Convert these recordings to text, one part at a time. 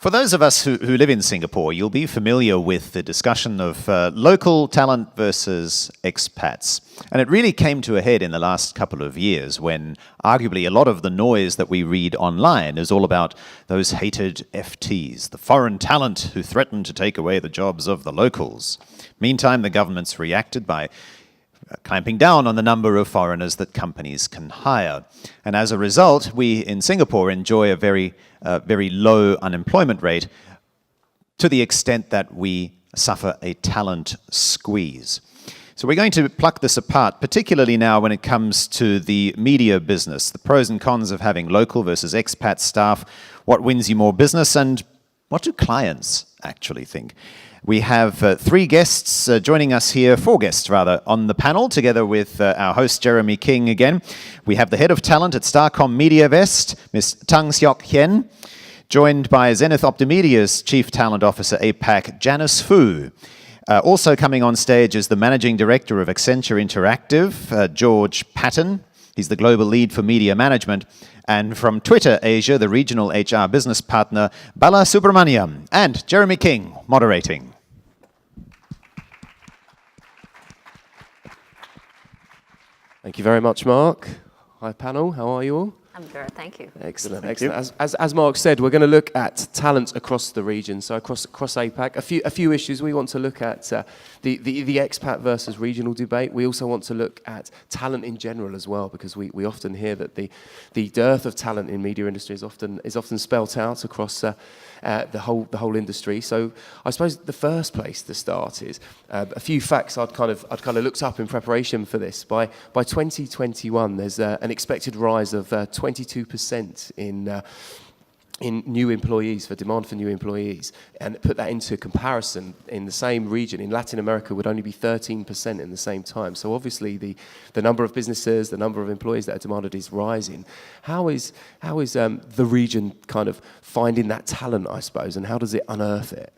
For those of us who live in Singapore, you'll be familiar with the discussion of local talent versus expats. And it really came to a head in the last couple of years when arguably a lot of the noise that we read online is all about those hated FTs, the foreign talent who threaten to take away the jobs of the locals. Meantime, the government's reacted by clamping down on the number of foreigners that companies can hire. And as a result, we in Singapore enjoy a very low unemployment rate to the extent that we suffer a talent squeeze. So we're going to pluck this apart, particularly now when it comes to the media business, the pros and cons of having local versus expat staff, what wins you more business, and what do clients actually think? We have four guests joining us here, on the panel, together with our host, Jeremy King, again. We have the head of talent at Starcom MediaVest, Ms. Tang Seok Hian, joined by Zenith Optimedia's Chief Talent Officer, APAC, Janice Fu. Also coming on stage is the Managing Director of Accenture Interactive, George Patten. He's the Global Lead for Media Management. And from Twitter Asia, the Regional HR Business Partner, Bala Subramaniam, and Jeremy King, moderating. Thank you very much, Mark. Hi, panel. How are you all? I'm good, thank you. Excellent, excellent. As Mark said, we're going to look at talent across the region, so across APAC. A few issues. We want to look at the expat versus regional debate. We also want to look at talent in general as well, because we often hear that the dearth of talent in media industry is often spelt out across the whole industry. So I suppose the first place to start is a few facts I'd kind of looked up in preparation for this. By 2021, there's an expected rise of 22% in new employees, for demand for new employees, and put that into comparison, in the same region in Latin America would only be 13% in the same time. So obviously the number of businesses, the number of employees that are demanded is rising. How is the region kind of finding that talent, I suppose, and how does it unearth it?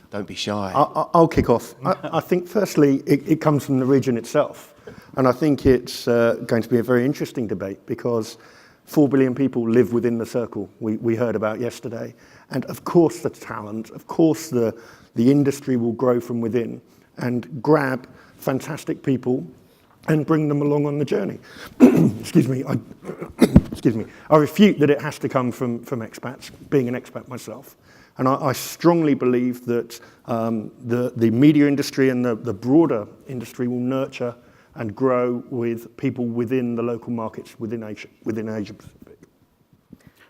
Don't be shy. I'll kick off. I think firstly it comes from the region itself, and I think it's going to be a very interesting debate because 4 billion people live within the circle we heard about yesterday. And of course the talent, of course the industry will grow from within and grab fantastic people and bring them along on the journey. Excuse me, I refute that it has to come from expats, being an expat myself. And I strongly believe that the media industry and the broader industry will nurture and grow with people within the local markets within Asia Pacific.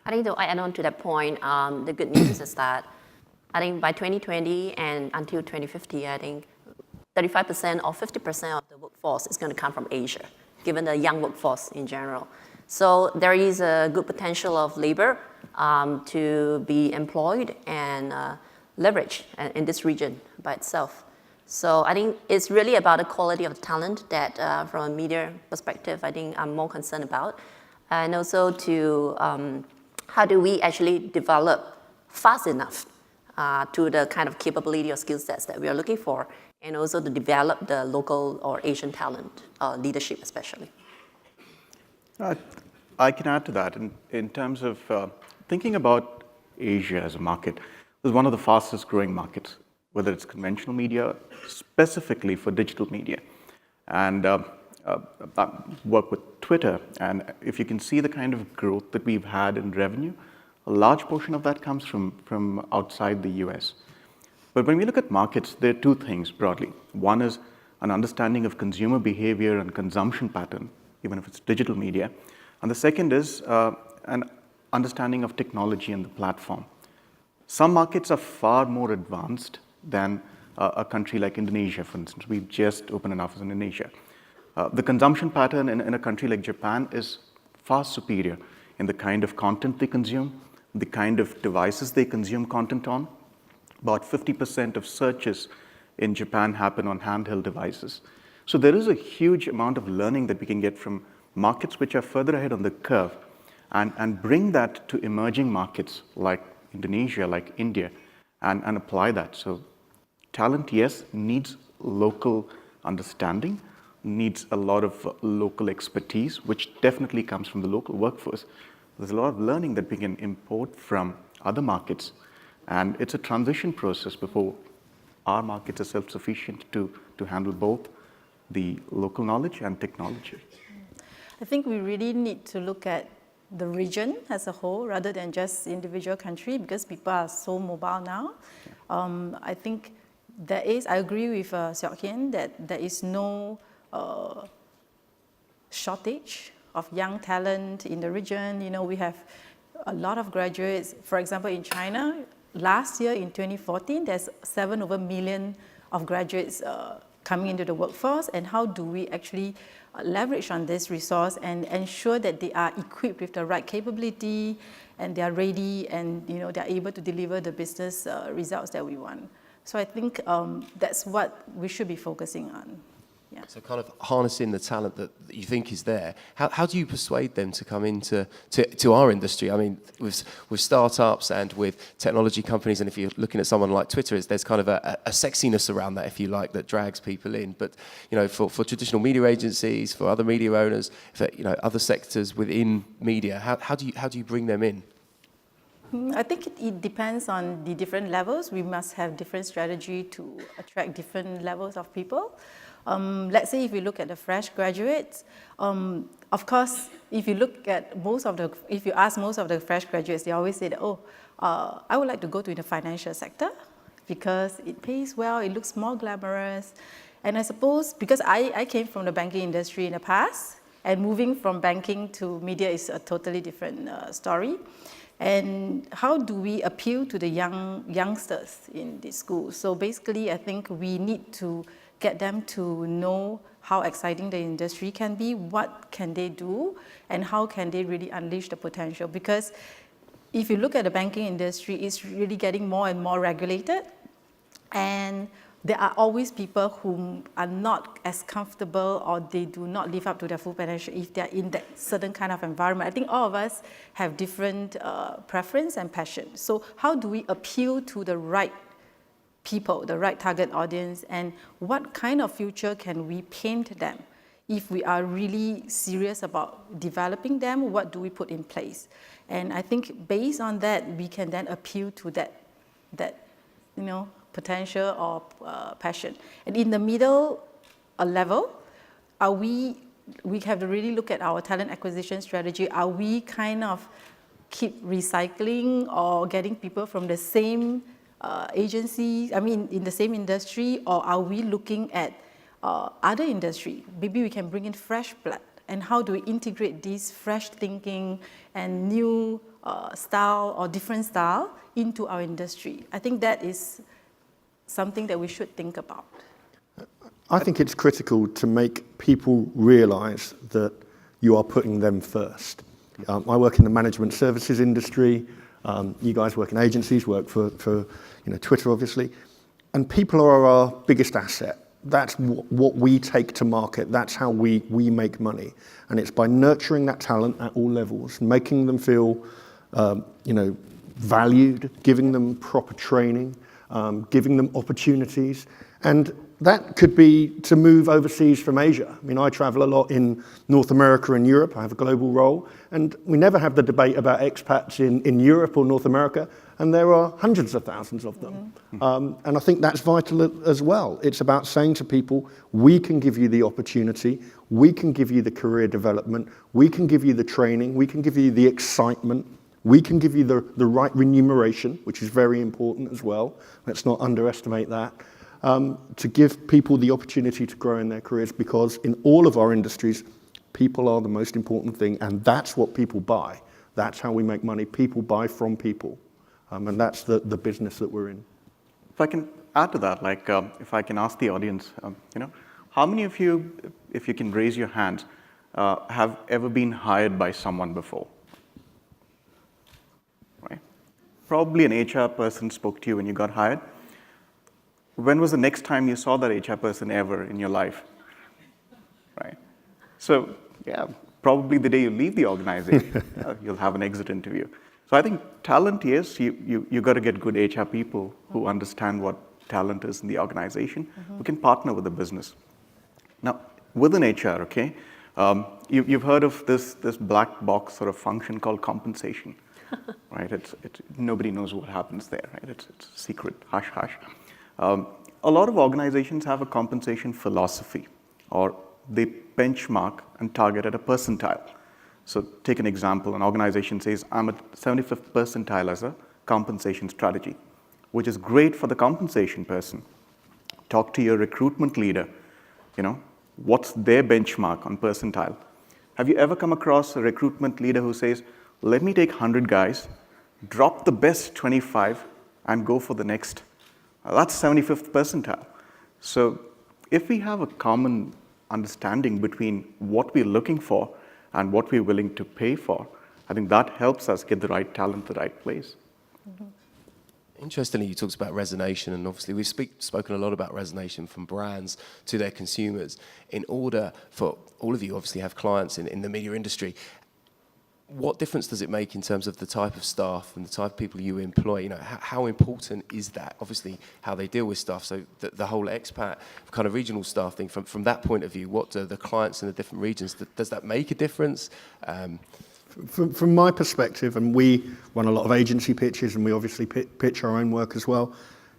I think to add on to that point, the good news is that I think by 2020 and until 2050, I think 35% or 50% of the workforce is going to come from Asia, given the young workforce in general. So there is a good potential of labor to be employed and leverage in this region by itself. So I think it's really about the quality of the talent that, from a media perspective, I think I'm more concerned about. And also to how do we actually develop fast enough to the kind of capability or skill sets that we are looking for, and also to develop the local or Asian talent, leadership especially. I can add to that in terms of thinking about Asia as a market. It's one of the fastest growing markets, whether it's conventional media, specifically for digital media. And I work with Twitter, and if you can see the kind of growth that we've had in revenue, a large portion of that comes from outside the US. But when we look at markets, there are two things broadly. One is an understanding of consumer behavior and consumption pattern, even if it's digital media. And the second is an understanding of technology and the platform. Some markets are far more advanced than a country like Indonesia, for instance. We've just opened an office in Indonesia. The consumption pattern in a country like Japan is far superior in the kind of content they consume, the kind of devices they consume content on. About 50% of searches in Japan happen on handheld devices. So there is a huge amount of learning that we can get from markets which are further ahead on the curve and bring that to emerging markets like Indonesia, like India, and apply that. So talent, yes, needs local understanding, needs a lot of local expertise, which definitely comes from the local workforce. There's a lot of learning that we can import from other markets. And it's a transition process before our markets are self-sufficient to handle both the local knowledge and technology. I think we really need to look at the region as a whole rather than just individual country, because people are so mobile now. I think I agree with Seok that there is no shortage of young talent in the region. You know, we have a lot of graduates. For example, in China, last year in 2014, there's 7 over million of graduates coming into the workforce. And how do we actually leverage on this resource and ensure that they are equipped with the right capability and they are ready and, you know, they're able to deliver the business results that we want. So I think that's what we should be focusing on. Yeah. So kind of harnessing the talent that you think is there. How do you persuade them to come into our industry? I mean, with startups and with technology companies, and if you're looking at someone like Twitter, there's kind of a sexiness around that, if you like, that drags people in. But, you know, for traditional media agencies, for other media owners, for, you know, other sectors within media, how do you bring them in? I think it depends on the different levels. We must have different strategy to attract different levels of people. Let's say if we look at the fresh graduates, of course, if you ask most of the fresh graduates, they always say that, I would like to go to the financial sector because it pays well, it looks more glamorous. And I suppose because I came from the banking industry in the past, and moving from banking to media is a totally different story. And how do we appeal to the youngsters in the schools? So basically, I think we need to get them to know how exciting the industry can be, what can they do, and how can they really unleash the potential. Because if you look at the banking industry, it's really getting more and more regulated. And there are always people who are not as comfortable or they do not live up to their full potential if they're in that certain kind of environment. I think all of us have different preference and passion. So how do we appeal to the right people, the right target audience, and what kind of future can we paint them? If we are really serious about developing them, what do we put in place? And I think based on that, we can then appeal to that you know, potential or passion. And in the middle level, we have to really look at our talent acquisition strategy. Are we kind of keep recycling or getting people from the same agencies, in the same industry, or are we looking at other industry? Maybe we can bring in fresh blood. And how do we integrate this fresh thinking and new style or different style into our industry? I think that is something that we should think about. I think it's critical to make people realize that you are putting them first. I work in the management services industry. You guys work in agencies, work for Twitter, obviously. And people are our biggest asset. That's what we take to market. That's how we make money. And it's by nurturing that talent at all levels, making them feel valued, giving them proper training, giving them opportunities. And that could be to move overseas from Asia. I mean, I travel a lot in North America and Europe. I have a global role. And we never have the debate about expats in Europe or North America. And there are hundreds of thousands of them. Mm-hmm. And I think that's vital as well. It's about saying to people, we can give you the opportunity. We can give you the career development. We can give you the training. We can give you the excitement. We can give you the right remuneration, which is very important as well. Let's not underestimate that. To give people the opportunity to grow in their careers, because in all of our industries, people are the most important thing, and that's what people buy. That's how we make money. People buy from people, and that's the business that we're in. If I can add to that, if I can ask the audience, how many of you, if you can raise your hands, have ever been hired by someone before? Right? Probably an HR person spoke to you when you got hired. When was the next time you saw that HR person ever in your life? Right? So, yeah, probably the day you leave the organization, you'll have an exit interview. So I think talent, yes, you got to get good HR people who understand what talent is in the organization, who can partner with the business. Now, within HR, okay, You've heard of this black box sort of function called compensation, right? Nobody knows what happens there, right? It's secret, hush, hush. A lot of organizations have a compensation philosophy, or they benchmark and target at a percentile. So take an example, an organization says, I'm at 75th percentile as a compensation strategy, which is great for the compensation person. Talk to your recruitment leader, what's their benchmark on percentile? Have you ever come across a recruitment leader who says, let me take 100 guys, drop the best 25, and go for the next? That's 75th percentile. So if we have a common understanding between what we're looking for and what we're willing to pay for, I think that helps us get the right talent to the right place. Mm-hmm. Interestingly, you talked about Resonation, and obviously we've spoken a lot about Resonation from brands to their consumers. In order for all of you obviously have clients in the media industry, what difference does it make in terms of the type of staff and the type of people you employ? How important is that? Obviously, how they deal with staff. So the whole expat kind of regional staff thing, from that point of view, what do the clients in the different regions, does that make a difference? From my perspective, and we run a lot of agency pitches, and we obviously pitch our own work as well,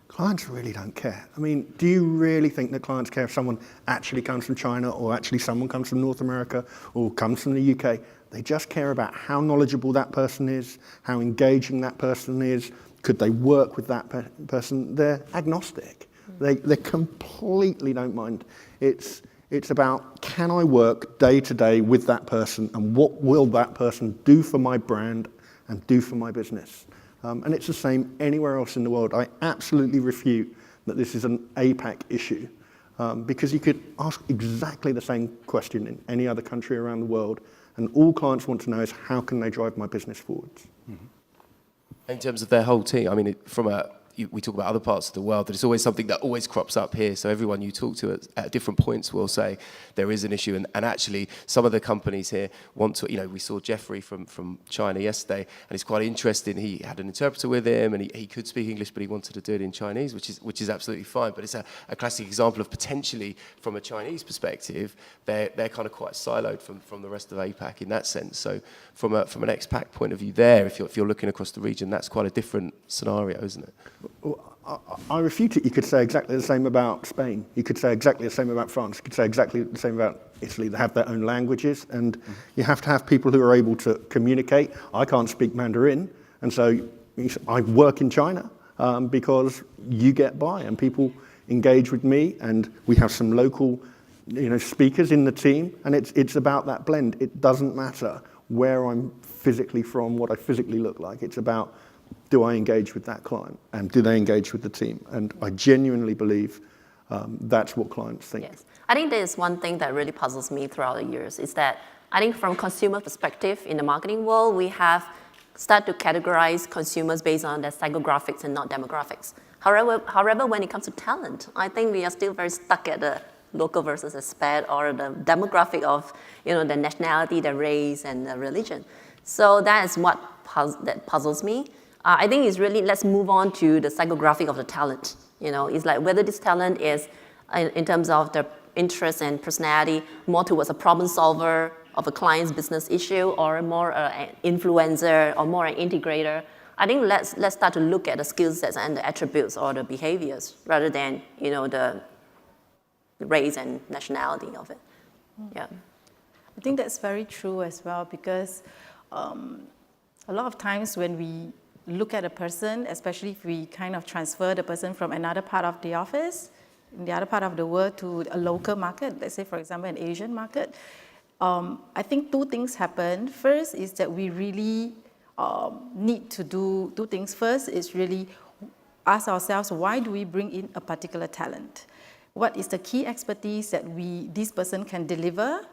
clients really don't care. I mean, do you really think that clients care if someone actually comes from China, or actually someone comes from North America, or comes from the UK? They just care about how knowledgeable that person is, how engaging that person is, could they work with that person. They're agnostic. They completely don't mind. It's about, can I work day to day with that person, and what will that person do for my brand and do for my business? And it's the same anywhere else in the world. I absolutely refute that this is an APAC issue, because you could ask exactly the same question in any other country around the world, and all clients want to know is, how can they drive my business forwards? Mm-hmm. In terms of their whole team, I mean, we talk about other parts of the world, but it's always something that always crops up here. So everyone you talk to at different points will say there is an issue. And actually, some of the companies here want to, we saw Jeffrey from China yesterday, and it's quite interesting. He had an interpreter with him, and he could speak English, but he wanted to do it in Chinese, which is absolutely fine. But it's a classic example of potentially, from a Chinese perspective, they're kind of quite siloed from the rest of APAC in that sense. So from an expat point of view there, if you're looking across the region, that's quite a different scenario, isn't it? Well, I refute it. You could say exactly the same about Spain. You could say exactly the same about France. You could say exactly the same about Italy. They have their own languages, and you have to have people who are able to communicate. I can't speak Mandarin, and so I work in China because you get by, and people engage with me, and we have some local speakers in the team, and it's about that blend. It doesn't matter where I'm physically from, what I physically look like. It's about, do I engage with that client, and do they engage with the team? And I genuinely believe that's what clients think. Yes. I think there's one thing that really puzzles me throughout the years is that I think from consumer perspective in the marketing world, we have started to categorize consumers based on their psychographics and not demographics. However, when it comes to talent, I think we are still very stuck at the local versus expat, or the demographic of the nationality, the race, and the religion. So that is what puzzles me. I think it's really, let's move on to the psychographic of the talent. It's like whether this talent is, in terms of their interest and personality, more towards a problem solver of a client's business issue, or more an influencer, or more an integrator. I think let's start to look at the skill sets and the attributes or the behaviors, rather than the race and nationality of it. Yeah. I think that's very true as well, because a lot of times when we look at a person, especially if we kind of transfer the person from another part of the office, in the other part of the world, to a local market, let's say, for example, an Asian market, I think two things happen. First is that we really need to do two things. First is really ask ourselves, why do we bring in a particular talent? What is the key expertise that this person can deliver,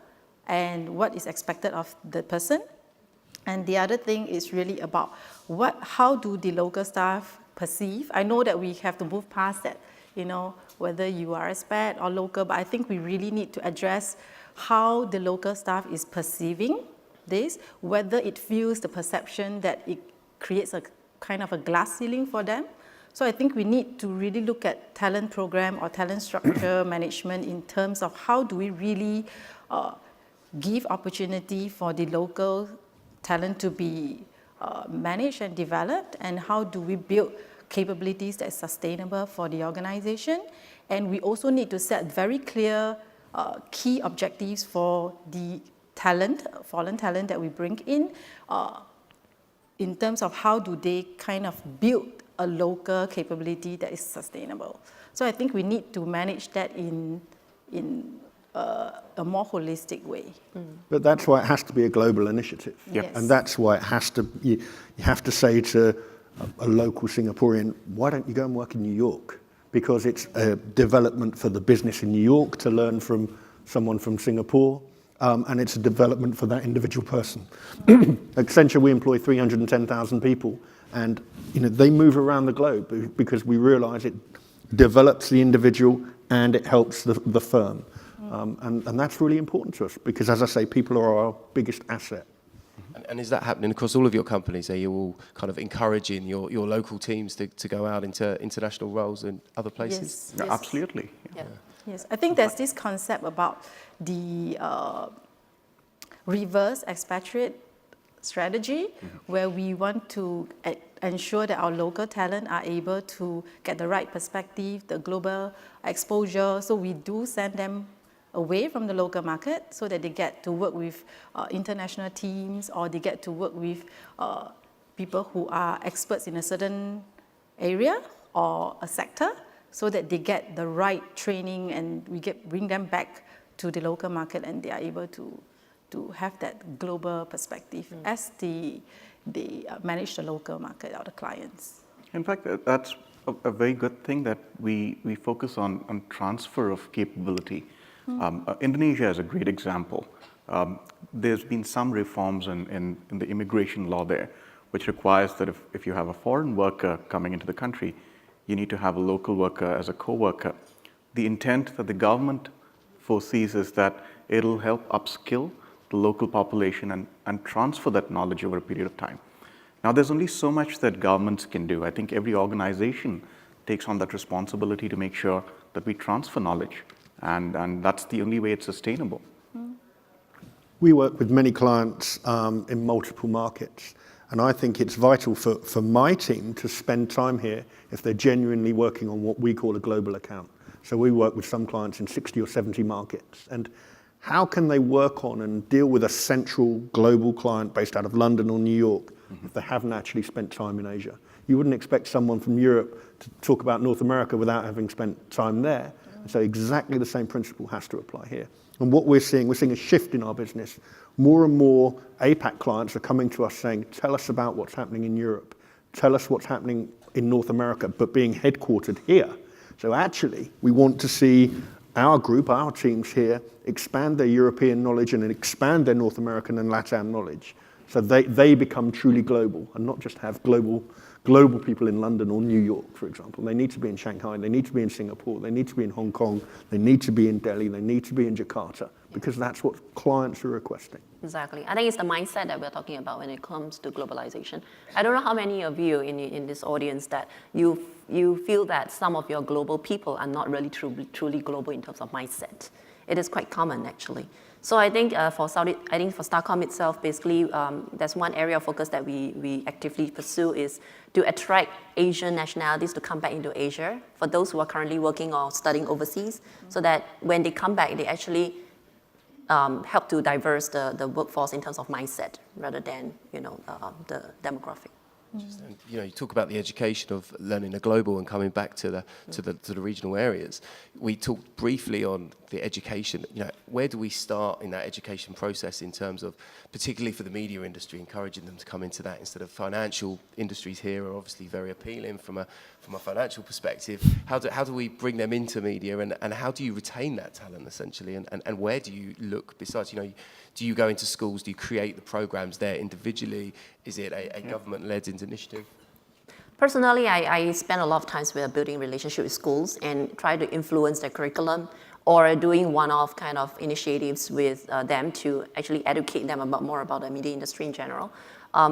and what is expected of the person? And the other thing is really about how do the local staff perceive? I know that we have to move past that, whether you are expat or local, but I think we really need to address how the local staff is perceiving this, whether it feels the perception that it creates a kind of a glass ceiling for them. So I think we need to really look at talent program or talent structure management in terms of how do we really give opportunity for the local talent to be managed and developed, and how do we build capabilities that are sustainable for the organization. And we also need to set very clear key objectives for the talent, foreign talent that we bring in terms of how do they kind of build a local capability that is sustainable. So I think we need to manage that in a more holistic way. But that's why it has to be a global initiative. Yep. Yes. And that's why it has to, you have to say to a local Singaporean, why don't you go and work in New York? Because it's a development for the business in New York to learn from someone from Singapore, and it's a development for that individual person. Accenture, we employ 310,000 people, and they move around the globe because we realize it develops the individual and it helps the firm. And that's really important to us because, as I say, people are our biggest asset. And is that happening across all of your companies? Are you all kind of encouraging your local teams to go out into international roles in other places? Yes. Absolutely. Yeah. Yes, I think there's this concept about the reverse expatriate strategy, where we want to ensure that our local talent are able to get the right perspective, the global exposure. So we do send them away from the local market so that they get to work with international teams, or they get to work with people who are experts in a certain area or a sector, so that they get the right training and bring them back to the local market, and they are able to have that global perspective as they manage the local market or the clients. In fact, that's a very good thing that we focus on transfer of capability. Indonesia is a great example. There's been some reforms in the immigration law there, which requires that if you have a foreign worker coming into the country, you need to have a local worker as a co-worker. The intent that the government foresees is that it'll help upskill the local population and transfer that knowledge over a period of time. Now, there's only so much that governments can do. I think every organization takes on that responsibility to make sure that we transfer knowledge, and that's the only way it's sustainable. We work with many clients in multiple markets, and I think it's vital for my team to spend time here if they're genuinely working on what we call a global account. So we work with some clients in 60 or 70 markets, and how can they work on and deal with a central global client based out of London or New York if they haven't actually spent time in Asia? You wouldn't expect someone from Europe to talk about North America without having spent time there. And so exactly the same principle has to apply here. And what we're seeing a shift in our business. More and more APAC clients are coming to us saying, tell us about what's happening in Europe. Tell us what's happening in North America, but being headquartered here. So actually, we want to see our group, our teams here, expand their European knowledge and expand their North American and LATAM knowledge. So they become truly global and not just have global people in London or New York, for example. They need to be in Shanghai, they need to be in Singapore, they need to be in Hong Kong, they need to be in Delhi, they need to be in Jakarta, because that's what clients are requesting. Exactly. I think it's the mindset that we're talking about when it comes to globalization. I don't know how many of you in this audience that you feel that some of your global people are not really truly global in terms of mindset. It is quite common, actually. So I think for Starcom itself, basically, there's one area of focus that we actively pursue is to attract Asian nationalities to come back into Asia, for those who are currently working or studying overseas, so that when they come back, they actually help to diverse the workforce in terms of mindset rather than the demographic. And, you talk about the education of learning the global and coming back to the regional areas. We talked briefly on the education. Where do we start in that education process in terms of, particularly for the media industry, encouraging them to come into that instead of financial industries here are obviously very appealing from a financial perspective. How do we bring them into media, and how do you retain that talent essentially, and where do you look besides, do you go into schools, do you create the programs there individually? Is it a government-led initiative? Personally, I spend a lot of time building relationships with schools and try to influence their curriculum, or doing one-off kind of initiatives with them to actually educate them more about the media industry in general.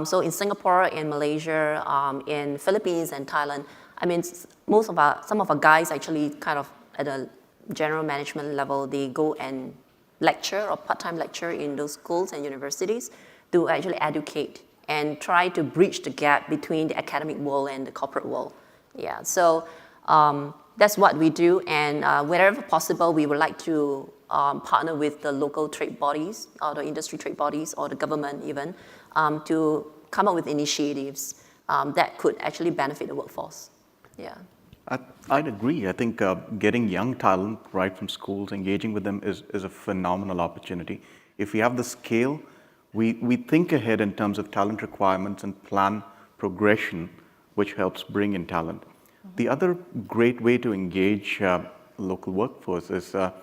So in Singapore, in Malaysia, in Philippines and Thailand, I mean, some of our guys actually kind of at a general management level, they go and lecture or part-time lecture in those schools and universities to actually educate and try to bridge the gap between the academic world and the corporate world. Yeah, so that's what we do, and wherever possible, we would like to partner with the local trade bodies, or the industry trade bodies, or the government even, to come up with initiatives that could actually benefit the workforce. Yeah. I'd agree. I think getting young talent right from schools, engaging with them is a phenomenal opportunity. If we have the scale, we think ahead in terms of talent requirements and plan progression, which helps bring in talent. The other great way to engage local workforce is a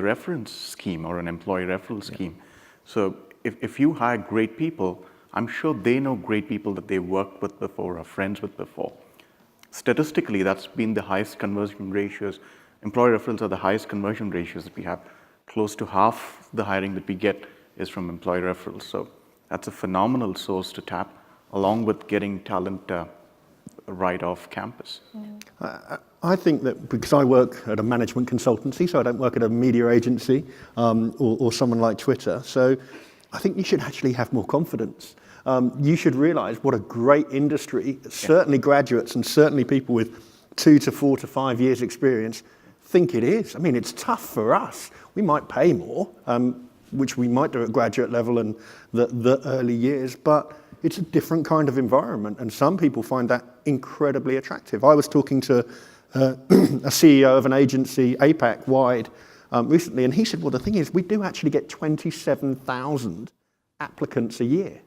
reference scheme or an employee referral scheme. So if you hire great people, I'm sure they know great people that they worked with before or friends with before. Statistically, that's been the highest conversion ratios. Employee referrals are the highest conversion ratios that we have. Close to half the hiring that we get is from employee referrals. So that's a phenomenal source to tap, along with getting talent right off campus. I think that because I work at a management consultancy, so I don't work at a media agency or someone like Twitter, so I think you should actually have more confidence. You should realize what a great industry, certainly graduates and certainly people with 2 to 4 to 5 years experience think it is. I mean, it's tough for us. We might pay more, which we might do at graduate level and the early years, but it's a different kind of environment, and some people find that incredibly attractive. I was talking to a CEO of an agency, APAC wide, recently, and he said, well, the thing is, we do actually get 27,000 applicants a year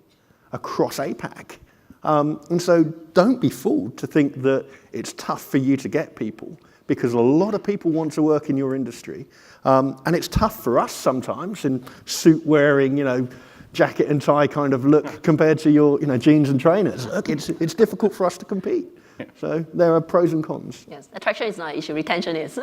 across APAC. And so don't be fooled to think that it's tough for you to get people, because a lot of people want to work in your industry. And it's tough for us sometimes in suit wearing, jacket and tie kind of look compared to your jeans and trainers. Look, it's difficult for us to compete. So there are pros and cons. Yes, attraction is not an issue, retention is.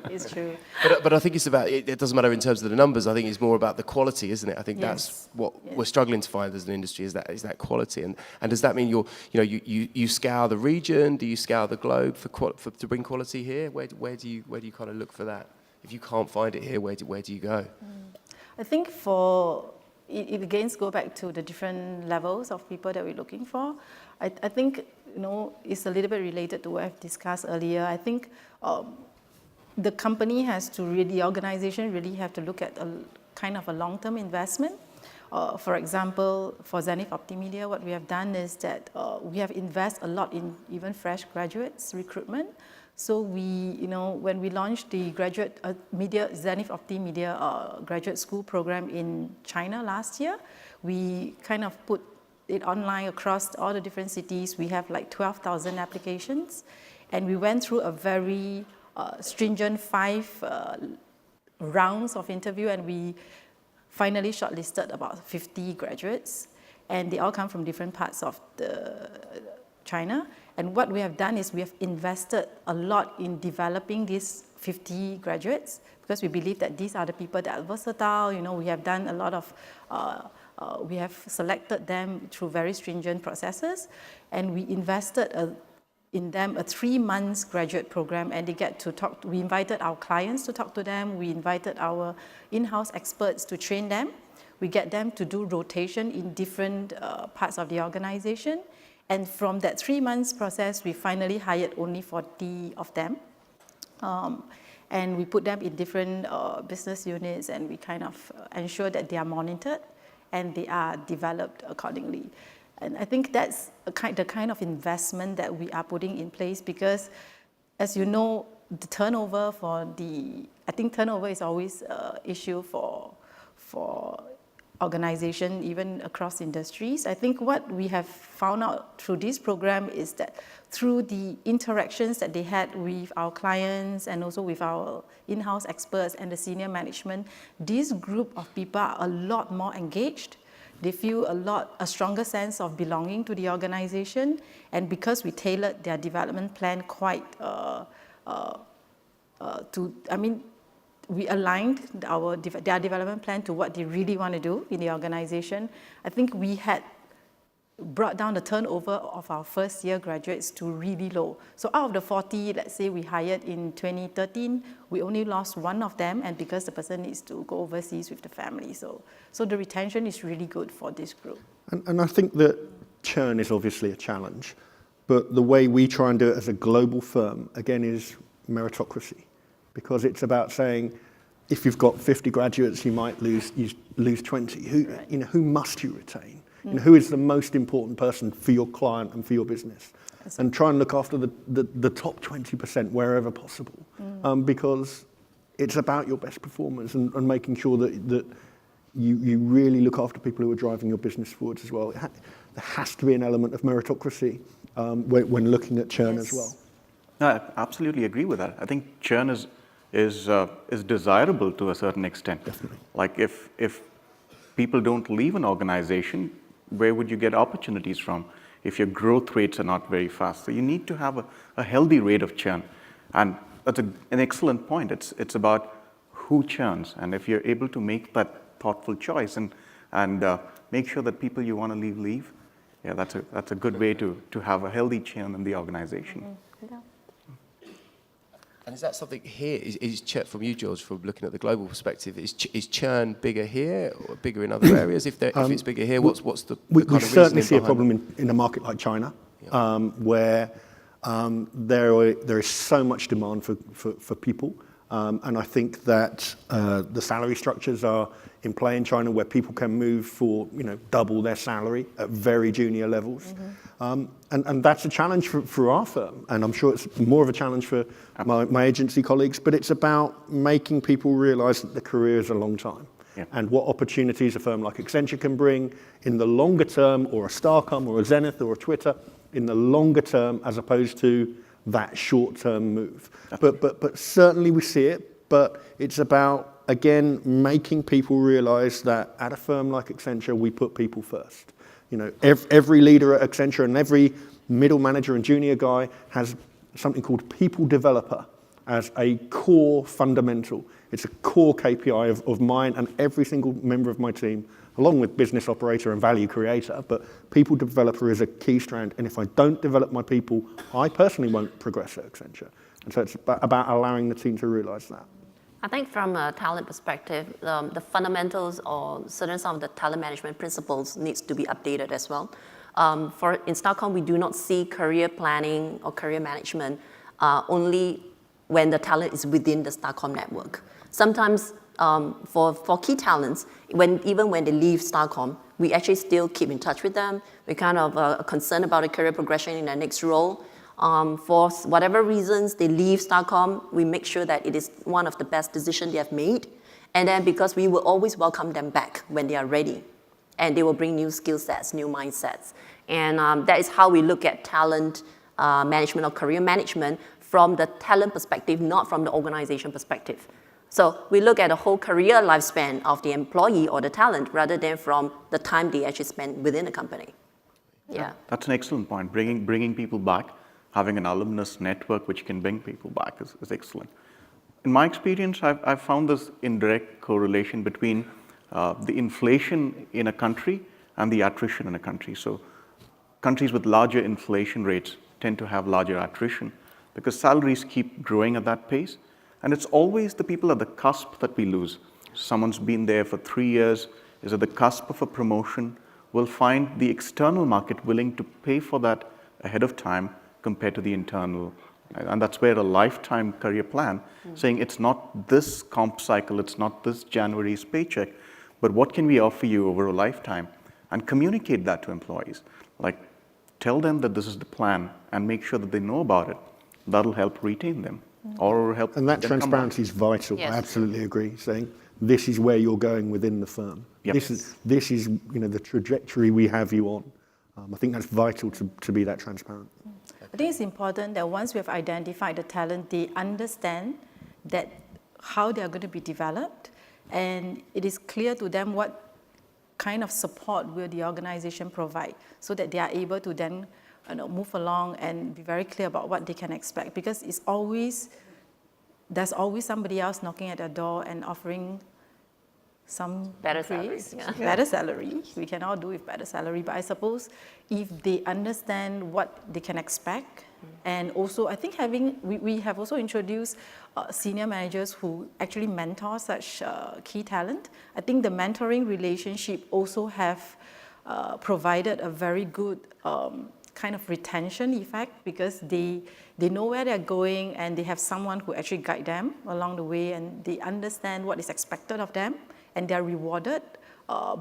It's true. But I think it's about, it doesn't matter in terms of the numbers, I think it's more about the quality, isn't it? I think that's what we're struggling to find as an industry, is that quality. And does that mean you scour the region? Do you scour the globe to bring quality here? Where do you kind of look for that? If you can't find it here, where do you go? I think it again go back to the different levels of people that we're looking for. I think it's a little bit related to what I've discussed earlier. I think the company the organization really have to look at a kind of a long-term investment. For example, for Zenith Optimedia, what we have done is that we have invested a lot in even fresh graduates recruitment. So when we launched the graduate Zenith Optimedia graduate school program in China last year, we kind of put it online across all the different cities. We have like 12,000 applications, and we went through a very stringent 5 rounds of interview, and we finally shortlisted about 50 graduates, and they all come from different parts of China. And what we have done is we have invested a lot in developing these 50 graduates, because we believe that these are the people that are versatile. We have done a lot of, we have selected them through very stringent processes, and we invested in them a 3 months graduate program, and they get to talk. We invited our clients to talk to them. We invited our in-house experts to train them. We get them to do rotation in different parts of the organization. And from that 3 months process, we finally hired only 40 of them. And we put them in different business units, and we kind of ensure that they are monitored and they are developed accordingly. And I think that's the kind of investment that we are putting in place, because, as you know, the turnover I think turnover is always an issue for organization, even across industries. I think what we have found out through this program is that through the interactions that they had with our clients and also with our in-house experts and the senior management, this group of people are a lot more engaged. They feel a stronger sense of belonging to the organization, and because we tailored their development plan we aligned their development plan to what they really want to do in the organization. I think we had brought down the turnover of our first year graduates to really low. So out of the 40, let's say we hired in 2013, we only lost one of them, and because the person needs to go overseas with the family. So the retention is really good for this group. And I think that churn is obviously a challenge, but the way we try and do it as a global firm, again, is meritocracy, because it's about saying, if you've got 50 graduates, you might lose 20. Who must you retain? Who is the most important person for your client and for your business? And try and look after the top 20% wherever possible, because it's about your best performers and making sure that you really look after people who are driving your business forwards as well. There has to be an element of meritocracy when looking at churn as well. No, I absolutely agree with that. I think churn is desirable to a certain extent. Definitely. Like if people don't leave an organization, where would you get opportunities from if your growth rates are not very fast? So you need to have a healthy rate of churn. And that's an excellent point. It's about who churns. And if you're able to make that thoughtful choice and make sure that people you want to leave, yeah, that's a good way to have a healthy churn in the organization. Yeah. And is that something here, is churn, from you, George, from looking at the global perspective, is churn bigger here or bigger in other areas? If it's bigger here, what's the we kind of certainly see a reasoning problem in a market like China, where there is so much demand for people. And I think that the salary structures are in play in China, where people can move for double their salary at very junior levels. And that's a challenge for our firm, and I'm sure it's more of a challenge for my agency colleagues, but it's about making people realise that the career is a long time. Yeah. And what opportunities a firm like Accenture can bring in the longer term, or a Starcom or a Zenith or a Twitter in the longer term, as opposed to that short-term move. But certainly we see it, but it's about, again, making people realise that at a firm like Accenture, we put people first. Every leader at Accenture and every middle manager and junior guy has something called people developer as a core fundamental. It's a core KPI of mine and every single member of my team, along with business operator and value creator, but people developer is a key strand. And if I don't develop my people, I personally won't progress at Accenture. And so it's about allowing the team to realise that. I think from a talent perspective, the fundamentals or certain some of the talent management principles needs to be updated as well. In Starcom, we do not see career planning or career management only when the talent is within the Starcom network. Sometimes for key talents, even when they leave Starcom, we actually still keep in touch with them. We're kind of concerned about a career progression in their next role. For whatever reasons they leave Starcom, we make sure that it is one of the best decisions they have made. And then because we will always welcome them back when they are ready. And they will bring new skill sets, new mindsets. And that is how we look at talent management or career management from the talent perspective, not from the organization perspective. So we look at the whole career lifespan of the employee or the talent rather than from the time they actually spend within the company. Yeah. That's an excellent point. Bringing people back, having an alumnus network which can bring people back is excellent. In my experience, I've found this indirect correlation between the inflation in a country and the attrition in a country. So countries with larger inflation rates tend to have larger attrition because salaries keep growing at that pace. And it's always the people at the cusp that we lose. Someone's been there for 3 years, is at the cusp of a promotion, will find the external market willing to pay for that ahead of time compared to the internal. And that's where a lifetime career plan, saying it's not this comp cycle, it's not this January's paycheck, but what can we offer you over a lifetime? And communicate that to employees. Like, tell them that this is the plan and make sure that they know about it. That'll help retain them. Or help and that them transparency is vital. Yes. I absolutely agree. Saying this is where you're going within the firm. Yep. This is the trajectory we have you on. I think that's vital to be that transparent. I think it's important that once we have identified the talent, they understand that how they are going to be developed, and it is clear to them what kind of support will the organization provide, so that they are able to then move along and be very clear about what they can expect, because there's always somebody else knocking at their door and offering some Better increase, salaries, yeah. better salary. We can all do with better salary, but I suppose if they understand what they can expect, and also I think we have also introduced senior managers who actually mentor such key talent. I think the mentoring relationship also have provided a very good kind of retention effect, because they know where they're going and they have someone who actually guide them along the way, and they understand what is expected of them, and they're rewarded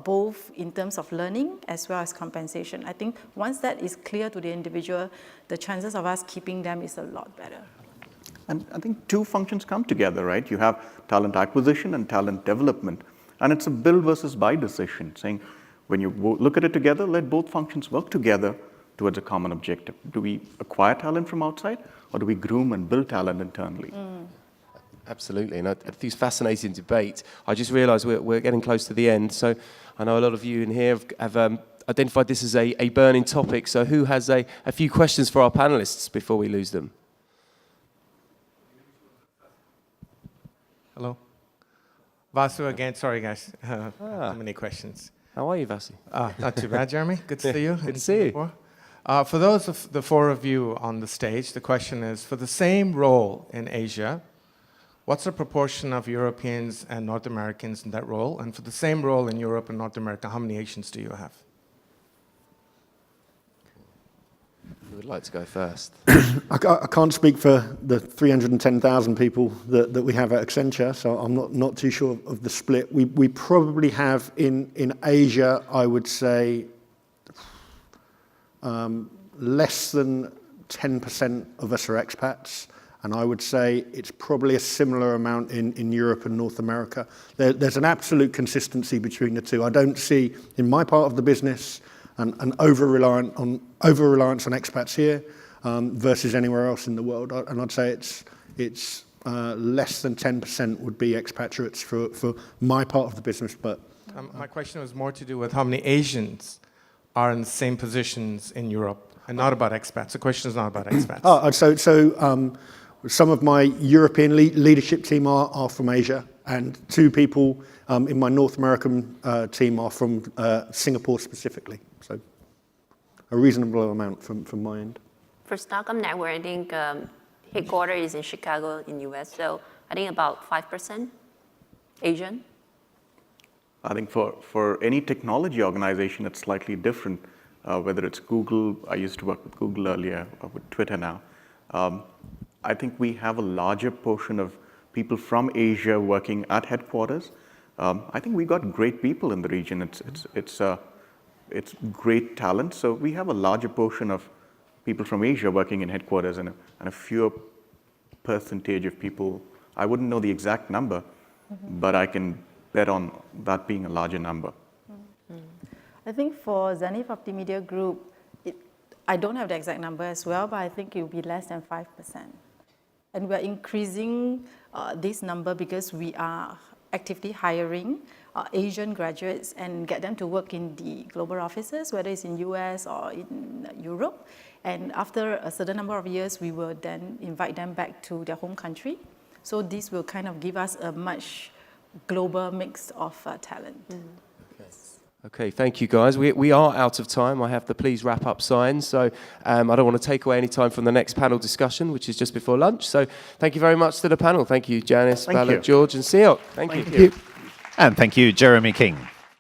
both in terms of learning as well as compensation. I think once that is clear to the individual, the chances of us keeping them is a lot better. And I think two functions come together, right? You have talent acquisition and talent development. And it's a build versus buy decision, saying when you look at it together, let both functions work together towards a common objective. Do we acquire talent from outside, or do we groom and build talent internally? Absolutely, and I think it's a fascinating debate. I just realised we're getting close to the end, so I know a lot of you in here have identified this as a burning topic, so who has a few questions for our panellists before we lose them? Hello. Vasu again. Sorry, guys. How many questions? How are you, Vasi? Not too bad, Jeremy. Good to see you. Good to see you. For those of the four of you on the stage, the question is, for the same role in Asia, what's the proportion of Europeans and North Americans in that role? And for the same role in Europe and North America, how many Asians do you have? Who would like to go first? I can't speak for the 310,000 people that we have at Accenture, so I'm not too sure of the split. We probably have in Asia, I would say, less than 10% of us are expats. And I would say it's probably a similar amount in Europe and North America. There's an absolute consistency between the two. I don't see, in my part of the business, an over-reliance on expats here versus anywhere else in the world. And I'd say it's less than 10% would be expatriates for my part of the business. But my question was more to do with how many Asians are in the same positions in Europe, and not about expats. The question is not about expats. Some of my European leadership team are from Asia, and two people in my North American team are from Singapore specifically. So a reasonable amount from my end. For Starcom Network, I think headquarters is in Chicago in US, so I think about 5% Asian. I think for any technology organization, it's slightly different. Whether it's Google, I used to work with Google earlier, or with Twitter now. I think we have a larger portion of people from Asia working at headquarters. I think we got great people in the region. It's great talent. So we have a larger portion of people from Asia working in headquarters, and a fewer percentage of people. I wouldn't know the exact number, but I can bet on that being a larger number. I think for Zenith Optimedia Group, I don't have the exact number as well, but I think it will be less than 5%. And we're increasing this number because we are actively hiring Asian graduates and get them to work in the global offices, whether it's in US or in Europe. And after a certain number of years, we will then invite them back to their home country. So this will kind of give us a much global mix of talent. Okay, thank you guys. We are out of time. I have the please wrap up sign, so I don't want to take away any time from the next panel discussion, which is just before lunch. So thank you very much to the panel. Thank you, Janice, Ballard, George and Seok. Thank you. And thank you, Jeremy King.